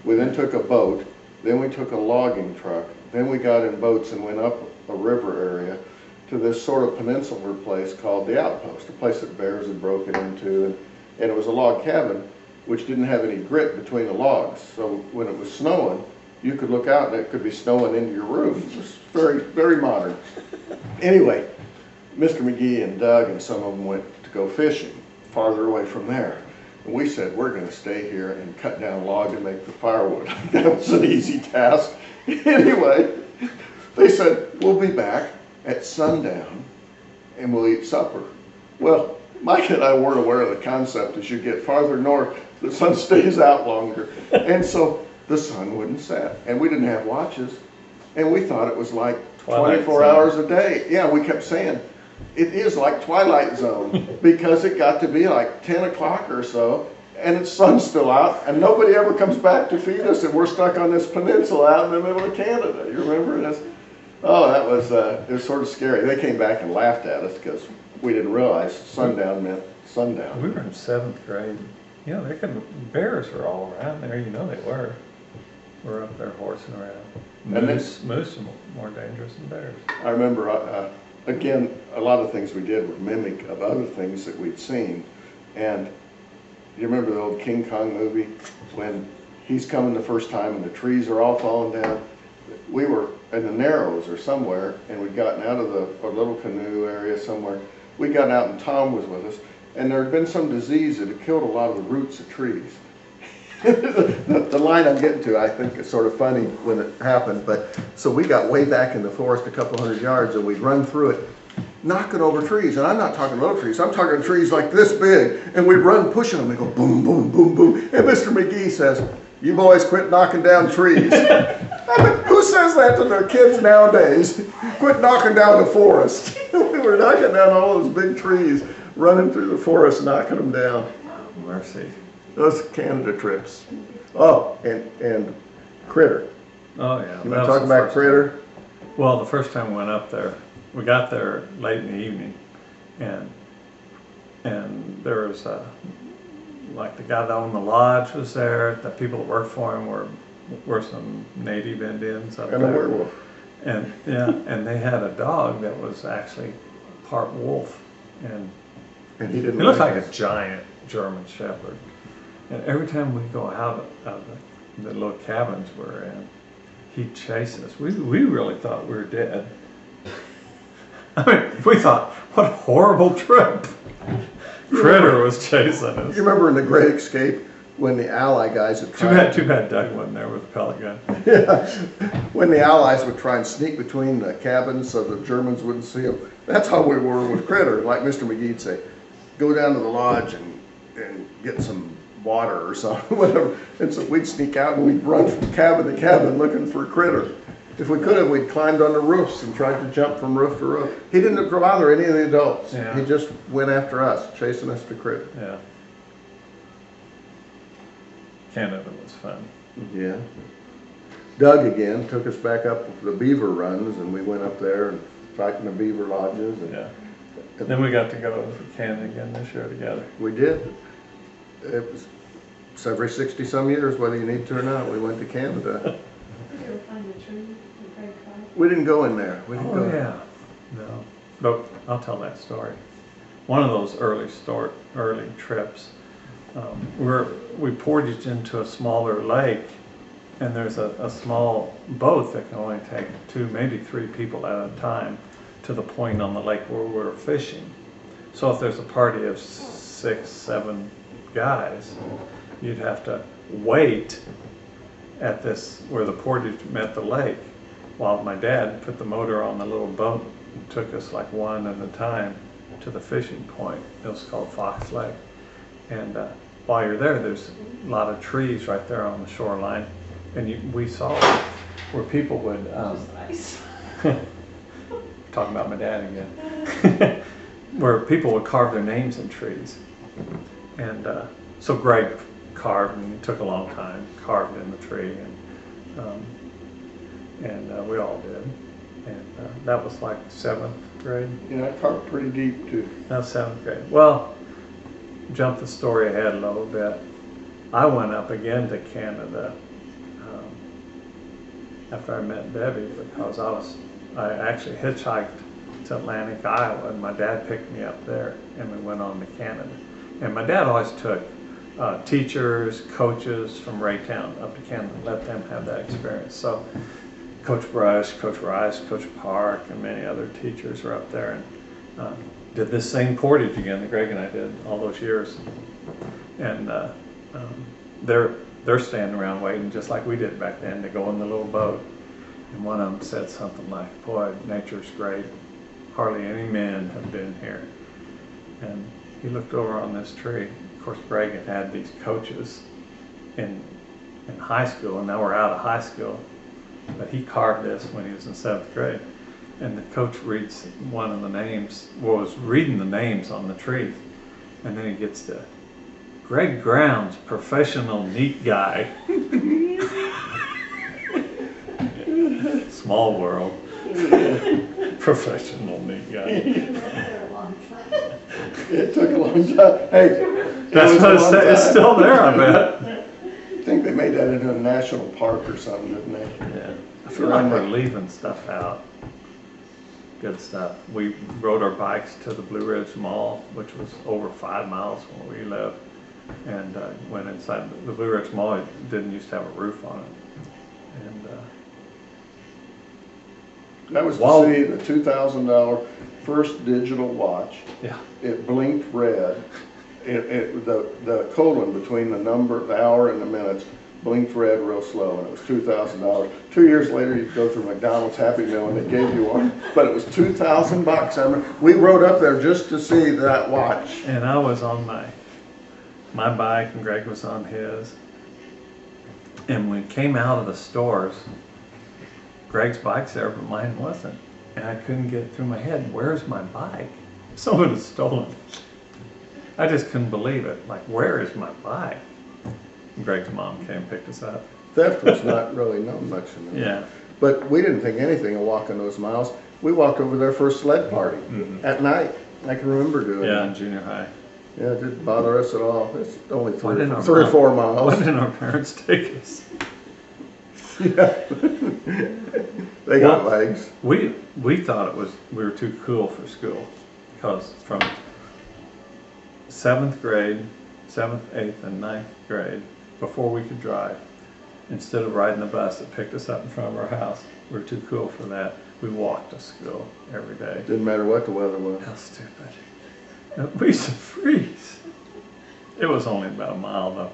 We then took a boat, then we took a logging truck, then we got in boats and went up a river area to this sort of peninsular place called the Outpost, a place that bears had broken into, and it was a log cabin which didn't have any grit between the logs. So when it was snowing, you could look out and it could be snowing into your roof. It was very, very modern. Anyway, Mr. McGee and Doug and some of them went to go fishing farther away from there. And we said, we're going to stay here and cut down a log and make the firewood. That was an easy task. Anyway, they said, we'll be back at sundown and we'll eat supper. Well, Mike and I weren't aware of the concept. As you get farther north, the sun stays out longer. And so the sun wouldn't set. And we didn't have watches. And we thought it was like 24 hours a day. Yeah, we kept saying, it is like Twilight Zone, because it got to be like 10 o'clock or so, and the sun's still out, and nobody ever comes back to feed us, and we're stuck on this peninsula out in the middle of Canada. You remember this? Oh, that was, it was sort of scary. They came back and laughed at us because we didn't realize sundown meant sundown. We were in 7th grade. You know, bears were all around there, you know they were. We're up there horsing around. Moose are more dangerous than bears. I remember, again, a lot of things we did were mimic of other things that we'd seen. And you remember the old King Kong movie when he's coming the first time and the trees are all falling down? We were in the Narrows or somewhere, and we'd gotten out of a little canoe area somewhere. We'd gotten out and Tom was with us, and there had been some disease that had killed a lot of the roots of trees. The line I'm getting to, I think, is sort of funny when it happened, but so we got way back in the forest a couple hundred yards, and we'd run through it, knocking over trees. And I'm not talking little trees, I'm talking trees like this big, and we'd run pushing them and go boom, boom, boom, boom. And Mr. McGee says, "You boys quit knocking down trees." I mean, who says that to their kids nowadays? Quit knocking down the forest. We were knocking down all those big trees, running through the forest, knocking them down. Mercy. Those Canada trips. Oh, and Critter. Oh yeah. You want to talk about Critter? Well, the first time we went up there, we got there late in the evening, and there was like the guy that owned the lodge was there. The people that worked for him were some native Indians up there. And a werewolf. And yeah, and they had a dog that was actually part wolf, and he didn't. He looked like a giant German Shepherd. And every time we go out of the little cabins we're in, he'd chase us. We really thought we were dead. I mean, we thought, what a horrible trip. Critter was chasing us. You remember in The Great Escape when the Ally guys would try... Too bad Doug wasn't there with a pellet gun. Yeah, when the Allies would try and sneak between the cabins so the Germans wouldn't see them. That's how we were with Critter. Like Mr. McGee'd say, go down to the lodge and get some water or something, whatever. And so we'd sneak out and we'd run from cabin to cabin looking for Critter. If we could have, we'd climbed on the roofs and tried to jump from roof to roof. He didn't bother any of the adults. Yeah. He just went after us, chasing us to Critter. Yeah. Canada was fun. Yeah. Doug again took us back up the beaver runs, and we went up there and fighting the beaver lodges. And yeah. Then we got to go to Canada again this year together. We did. It was every 60-some years, whether you need to or not, we went to Canada. Did you ever find a tree in Great Car? We didn't go in there. We didn't go Yeah. No. But I'll tell that story. One of those early trips, we portaged into a smaller lake, and there's a small boat that can only take 2, maybe 3 people at a time to the point on the lake where we're fishing. So if there's a party of 6, 7 guys, you'd have to wait at this where the portage met the lake while my dad put the motor on the little boat and took us like one at a time to the fishing point. It was called Fox Lake. And while you're there, there's a lot of trees right there on the shoreline, and we saw where people would Nice. talking about my dad again, where people would carve their names in trees. And so Greg carved, and it took a long time, carved in the tree, and we all did. And that was like 7th grade. Yeah, I carved pretty deep too. That was 7th grade. Well, jump the story ahead a little bit. I went up again to Canada after I met Debbie, because I actually hitchhiked to Atlantic, Iowa, and my dad picked me up there, and we went on to Canada. And my dad always took teachers, coaches from Raytown up to Canada, let them have that experience. So Coach Brush, Coach Rice, Coach Park, and many other teachers were up there, and did this same portage again that Greg and I did all those years. And they're standing around waiting just like we did back then to go in the little boat. And one of them said something like, "Boy, nature's great. Hardly any men have been here." And he looked over on this tree. Of course, Greg had these coaches in high school, and now we're out of high school. But he carved this when he was in 7th grade. And the coach reads one of the names, was reading the names on the tree. And then he gets to Greg Grounds, professional neat guy. Small world. Professional neat guy. It took a long time. Hey, That's what it said. It's still there, I bet. I think they made that into a national park or something, didn't they? Yeah. I feel like we're leaving stuff out. Good stuff. We rode our bikes to the Blue Ridge Mall, which was over 5 miles from where we lived, and went inside the Blue Ridge Mall. It didn't used to have a roof on it, and That was to see the $2,000 first digital watch. yeah, It blinked red. The colon between the number, the hour and the minutes blinked red real slow, and it was $2,000. 2 years later, you'd go through McDonald's Happy Meal and they gave you one, but it was $2,000. I remember we rode up there just to see that watch. and I was on my bike, and Greg was on his. And when we came out of the stores, Greg's bike's there, but mine wasn't. And I couldn't get it through my head, where's my bike? Someone had stolen it. I just couldn't believe it. Like, where is my bike? And Greg's mom came and picked us up. Theft was not really known much in there. Yeah. But we didn't think anything of walking those miles. We walked over there for a sled party at night. I can remember doing Yeah, it. in junior high. Yeah, it didn't bother us at all. It's only Why didn't our 3 or mom- 4 Why miles. didn't our parents take us? Yeah. They got Well, legs. We thought we were too cool for school, because from 7th grade, 7th, 8th, and 9th grade, before we could drive, instead of riding the bus that picked us up in front of our house, we were too cool for that. We walked to school every day. Didn't matter what the weather was. How stupid. We used to freeze. It was only about a mile though.